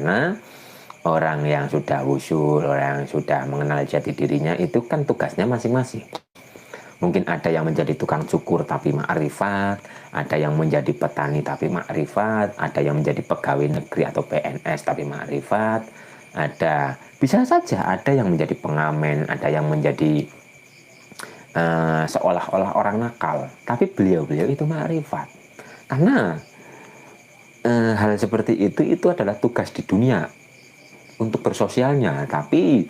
Karena orang yang sudah usul, orang yang sudah mengenal jati dirinya itu kan tugasnya masing-masing. Mungkin ada yang menjadi tukang cukur tapi ma'rifat, ada yang menjadi petani tapi ma'rifat, ada yang menjadi pegawai negeri atau PNS tapi ma'rifat, bisa saja ada yang menjadi pengamen, ada yang menjadi seolah-olah orang nakal, tapi beliau-beliau itu ma'rifat. Karena hal seperti itu adalah tugas di dunia untuk bersosialnya, tapi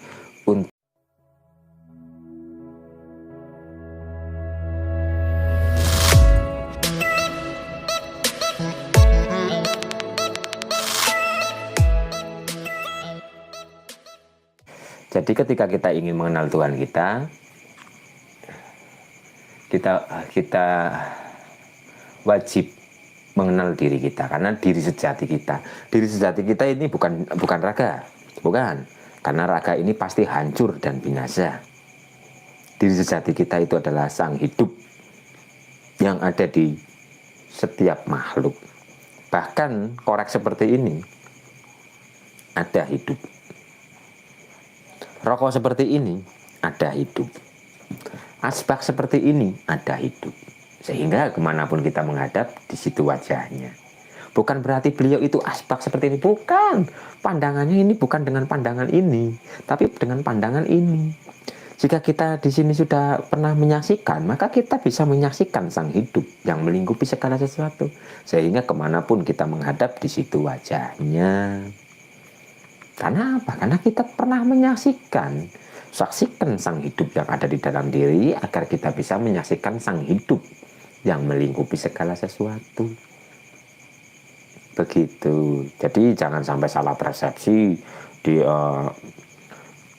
untuk jadi ketika kita ingin mengenal Tuhan kita wajib mengenal diri kita, karena diri sejati kita ini bukan raga, bukan, karena raga ini pasti hancur dan binasa. Diri sejati kita itu adalah sang hidup yang ada di setiap makhluk. Bahkan korek seperti ini ada hidup, rokok seperti ini ada hidup, asbak seperti ini ada hidup. Sehingga kemanapun kita menghadap, di situ wajahnya. Bukan berarti beliau itu asbak seperti ini, bukan. Pandangannya ini bukan dengan pandangan ini, tapi dengan pandangan ini. Jika kita di sini sudah pernah menyaksikan, maka kita bisa menyaksikan sang hidup yang melingkupi segala sesuatu. Sehingga kemanapun kita menghadap, di situ wajahnya. Karena apa? Karena kita pernah menyaksikan. Saksikan sang hidup yang ada di dalam diri, agar kita bisa menyaksikan sang hidup yang melingkupi segala sesuatu. Begitu. Jadi jangan sampai salah persepsi.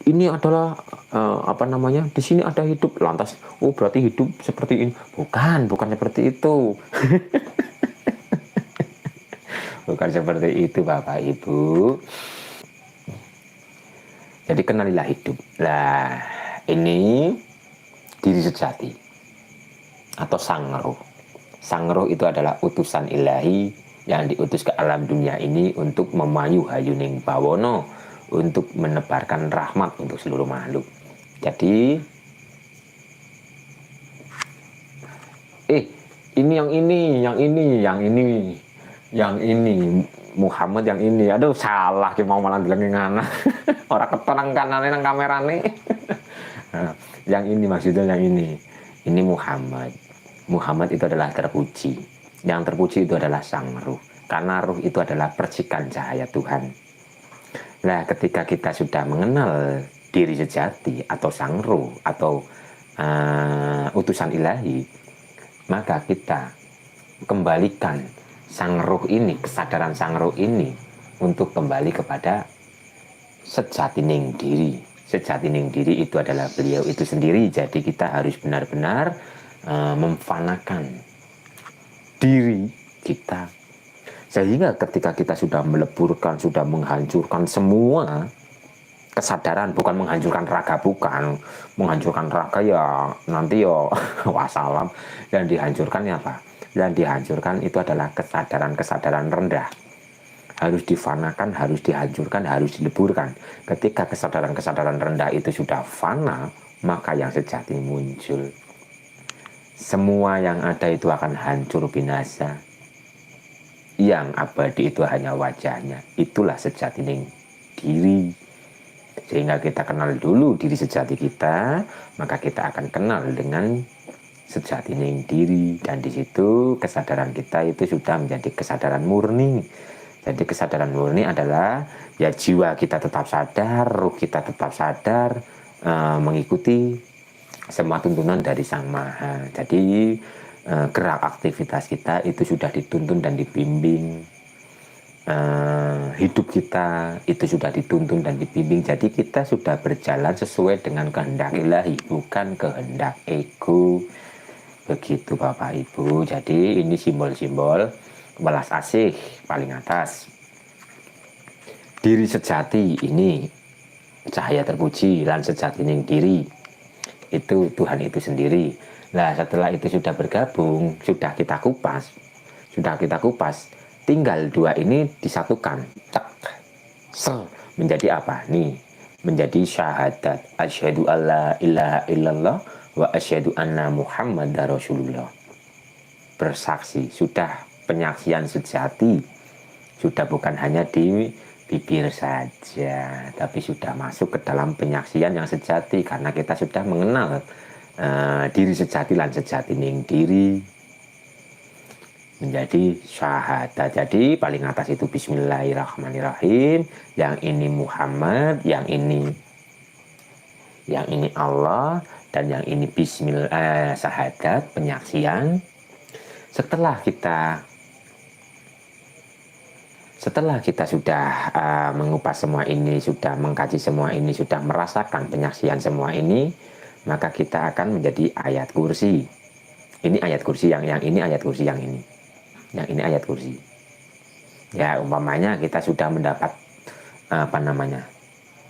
Ini adalah di sini ada hidup, lantas berarti hidup seperti ini. Bukan seperti itu. Bukan seperti itu, Bapak Ibu. Jadi kenalilah hidup. Lah, ini diri sejati atau sang roh. Sang roh itu adalah utusan ilahi yang diutus ke alam dunia ini untuk memayu hayuning bawono, untuk menebarkan rahmat untuk seluruh makhluk. Jadi yang ini Muhammad yang ini, aduh salah, mau malah bilang ngana. Orang ketorang kanane nang kamerane. Yang ini maksudnya yang ini Muhammad itu adalah terpuji. Yang terpuji itu adalah sang ruh, karena ruh itu adalah percikan cahaya Tuhan. Nah, ketika kita sudah mengenal diri sejati atau sang ruh atau utusan ilahi, maka kita kembalikan sang ruh ini, kesadaran sang ruh ini untuk kembali kepada sejatining diri. Sejatining diri itu adalah beliau itu sendiri. Jadi kita harus benar-benar memfanakan diri kita, sehingga ketika kita sudah meleburkan, sudah menghancurkan semua kesadaran, bukan menghancurkan raga, bukan menghancurkan raga ya nanti ya wassalam. Yang dihancurkan ya apa? Yang dihancurkan itu adalah kesadaran rendah. Harus difanakan, harus dihancurkan, harus dileburkan. Ketika kesadaran rendah itu sudah fana, maka yang sejati muncul. Semua yang ada itu akan hancur binasa. Yang abadi itu hanya wajahnya. Itulah sejatining diri. Sehingga kita kenal dulu diri sejati kita, maka kita akan kenal dengan sejatining diri. Dan di situ kesadaran kita itu sudah menjadi kesadaran murni. Jadi kesadaran murni adalah ya jiwa kita tetap sadar, ruh kita tetap sadar, mengikuti semua tuntunan dari Sang Maha. Jadi gerak aktivitas kita itu sudah dituntun dan dibimbing. Hidup kita itu sudah dituntun dan dibimbing. Jadi kita sudah berjalan sesuai dengan kehendak ilahi, bukan kehendak ego. Begitu Bapak Ibu. Jadi ini simbol-simbol welas asih paling atas. Diri sejati ini cahaya terpuji lan sejatining diri. Itu Tuhan itu sendiri. Nah, setelah itu sudah bergabung, sudah kita kupas, tinggal dua ini disatukan. menjadi apa nih? Menjadi syahadat asyhadu alla ilaha illallah wa asyhadu anna muhammadar rasulullah. Bersaksi, sudah penyaksian sejati, sudah bukan hanya di bibir saja, tapi sudah masuk ke dalam penyaksian yang sejati, karena kita sudah mengenal diri sejati lan sejati ning diri, menjadi syahadat. Jadi paling atas itu bismillahirrahmanirrahim, yang ini Muhammad, yang ini Allah, dan yang ini bismillah, syahadat, penyaksian. Setelah kita sudah mengupas semua ini, sudah mengkaji semua ini, sudah merasakan penyaksian semua ini, maka kita akan menjadi ayat kursi. Ini ayat kursi, yang ini ayat kursi, yang ini ayat kursi. Ya, umpamanya kita sudah mendapat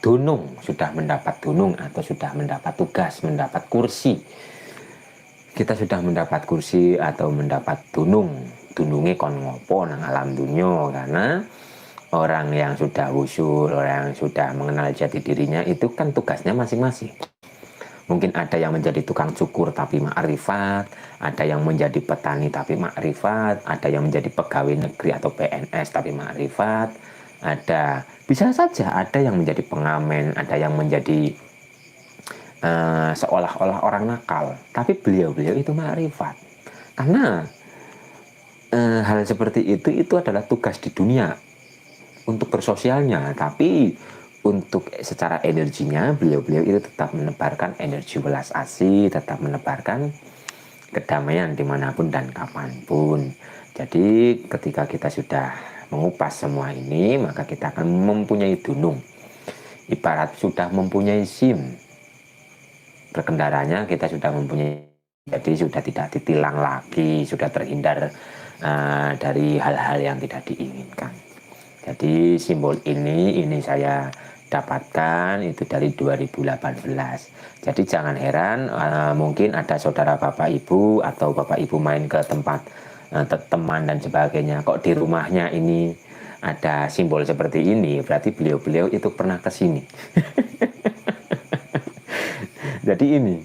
dunung, sudah mendapat dunung, atau sudah mendapat tugas, mendapat kursi. Kita sudah mendapat kursi atau mendapat dunungnya kon ngopo nang alam dunia, karena orang yang sudah usul, orang yang sudah mengenal jati dirinya itu kan tugasnya masing-masing. Mungkin ada yang menjadi tukang cukur tapi makrifat, ada yang menjadi petani tapi makrifat, ada yang menjadi pegawai negeri atau PNS tapi makrifat, bisa saja ada yang menjadi pengamen, ada yang menjadi seolah-olah orang nakal, tapi beliau itu makrifat. Karena hal seperti itu adalah tugas di dunia untuk bersosialnya, tapi untuk secara energinya beliau itu tetap menebarkan energi welas asih, tetap menebarkan kedamaian dimanapun dan kapanpun. Jadi ketika kita sudah mengupas semua ini, maka kita akan mempunyai dunung. Ibarat sudah mempunyai SIM, berkendaranya kita sudah mempunyai, jadi sudah tidak ditilang lagi, sudah terhindar dari hal-hal yang tidak diinginkan. Jadi simbol ini saya dapatkan itu dari 2018. Jadi jangan heran mungkin ada saudara bapak ibu atau bapak ibu main ke tempat teman dan sebagainya, kok di rumahnya ini ada simbol seperti ini, berarti beliau itu pernah ke sini. Jadi ini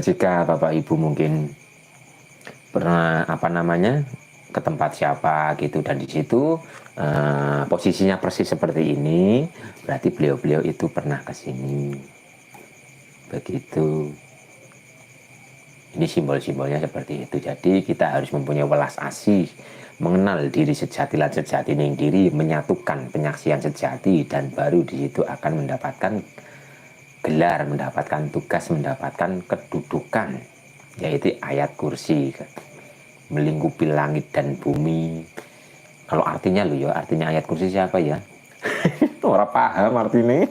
jika bapak ibu mungkin pernah ke tempat siapa gitu, dan di situ posisinya persis seperti ini, berarti beliau itu pernah ke sini. Begitu. Ini simbol-simbolnya seperti itu. Jadi kita harus mempunyai welas asih, mengenal diri sejati lan sejati ning diri, menyatukan penyaksian sejati, dan baru di situ akan mendapatkan gelar, mendapatkan tugas, mendapatkan kedudukan, yaitu ayat kursi, melingkupi langit dan bumi. Kalau artinya artinya ayat kursi siapa ya? Orang paham artinya.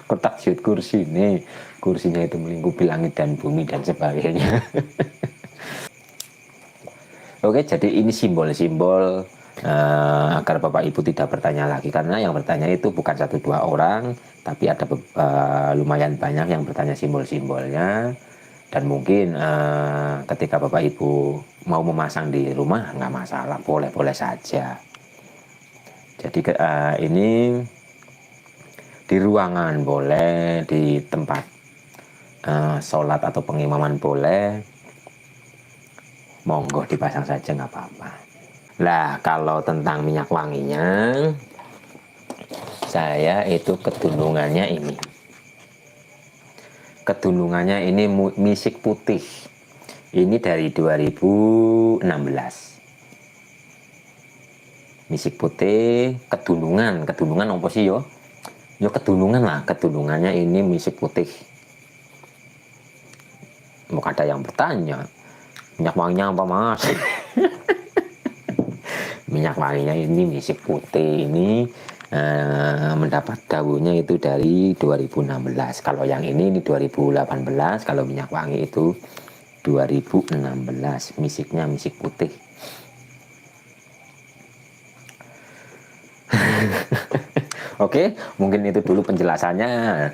Kotak jut kursi nih, kursinya itu melingkupi langit dan bumi dan sebagainya. Oke, jadi ini simbol-simbol agar bapak ibu tidak bertanya lagi, karena yang bertanya itu bukan 1-2 orang, tapi ada lumayan banyak yang bertanya simbol-simbolnya. Dan mungkin ketika bapak ibu mau memasang di rumah nggak masalah, boleh-boleh saja. Jadi ini di ruangan boleh, di tempat sholat atau pengimaman boleh, monggo dipasang saja nggak apa-apa. Lah kalau tentang minyak wanginya, saya itu kedunungannya ini misik putih. Ini dari 2016. Misik putih, kedunungan apa sih yo? Yo kedunungan lah, kedunungannya ini misik putih. Maka ada yang bertanya, minyak wanginya apa mas? Minyak wanginya ini misik putih, ini mendapat daunnya itu dari 2016. Kalau yang ini 2018, kalau minyak wangi itu 2016. Misiknya misik putih. Oke, mungkin itu dulu penjelasannya.